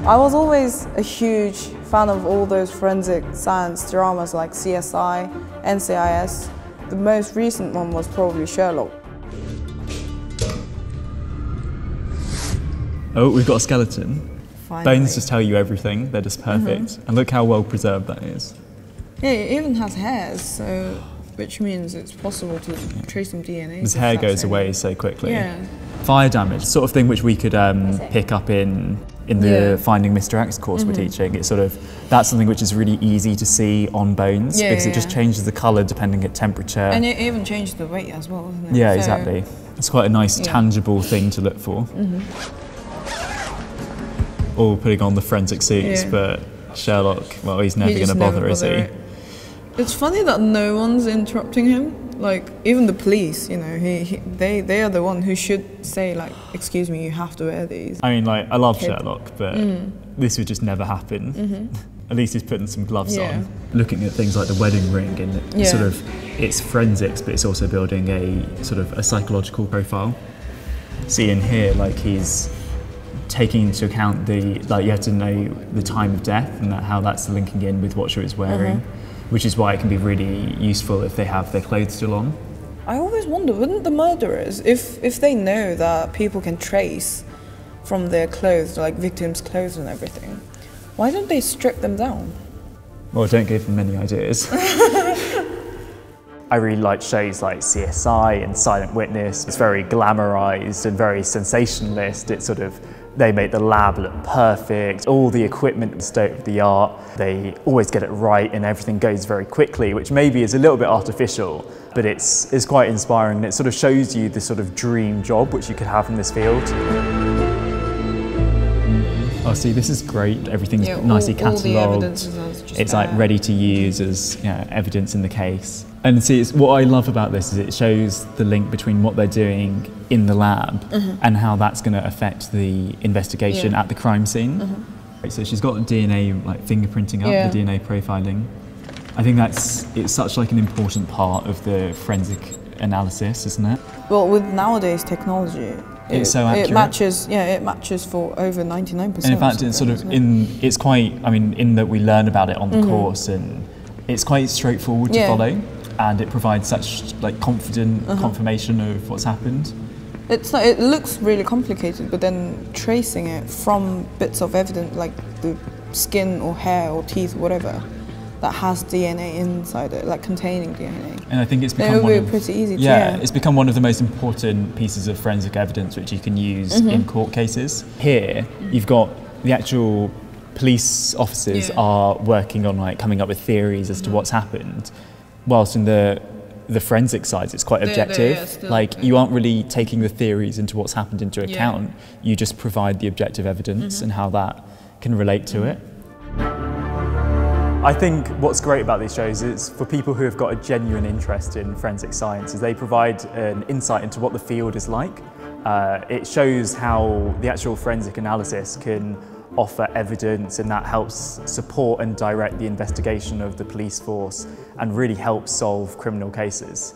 I was always a huge fan of all those forensic science dramas like CSI, NCIS. The most recent one was probably Sherlock. Oh, we've got a skeleton. Finally. Bones just tell you everything, they're just perfect. And look how well preserved that is. Yeah, it even has hairs, so which means it's possible to trace some DNA. His hair goes away so quickly. Yeah. Fire damage, sort of thing which we could pick up in the Finding Mr. X course we're teaching. It's sort of, that's something which is really easy to see on bones because it just changes the colour depending on temperature. And it even changes the weight as well, doesn't it? Yeah, so, exactly. It's quite a nice tangible thing to look for. All putting on the forensic suits, but Sherlock, well, he's never going to bother, is he? It's funny that no one's interrupting him. Like, even the police, you know, they are the one who should say, like, excuse me, you have to wear these. I mean, like, I love Sherlock, but this would just never happen. At least he's putting some gloves on. Looking at things like the wedding ring and sort of, it's forensics, but it's also building a sort of a psychological profile. See in here, like, he's taking into account the, like, you have to know the time of death and how that's linking in with what she was wearing, which is why it can be really useful if they have their clothes still on. I always wonder, wouldn't the murderers, if they know that people can trace from their clothes, like victims' clothes and everything, why don't they strip them down? Well, don't give them any ideas. I really like shows like CSI and Silent Witness. It's very glamorized and very sensationalist. It's sort of, they make the lab look perfect, all the equipment is state of the art. They always get it right and everything goes very quickly, which maybe is a little bit artificial, but it's quite inspiring. It sort of shows you the sort of dream job which you could have in this field. Oh, see, this is great. Everything's nicely catalogued. It's like ready to use as evidence in the case. And see, what I love about this is it shows the link between what they're doing in the lab and how that's going to affect the investigation at the crime scene. So she's got DNA, like fingerprinting up, the DNA profiling. I think it's such like an important part of the forensic analysis, isn't it? Well, with nowadays technology, it's so accurate. It matches for over 99%. And in fact, it's sort of it's quite, I mean, in that we learn about it on the course, and it's quite straightforward to follow, and it provides such like confident confirmation of what's happened. It looks really complicated, but then tracing it from bits of evidence like the skin or hair or teeth, whatever, that has DNA inside it, like containing DNA. And I think it's become pretty easy. It's become one of the most important pieces of forensic evidence which you can use in court cases. Here, you've got the actual police officers are working on like coming up with theories as to what's happened, whilst in the forensic side, it's quite objective. You aren't really taking the theories into what's happened into account. You just provide the objective evidence and how that can relate to it. I think what's great about these shows is for people who have got a genuine interest in forensic science is they provide an insight into what the field is like. It shows how the actual forensic analysis can offer evidence, and that helps support and direct the investigation of the police force and really helps solve criminal cases.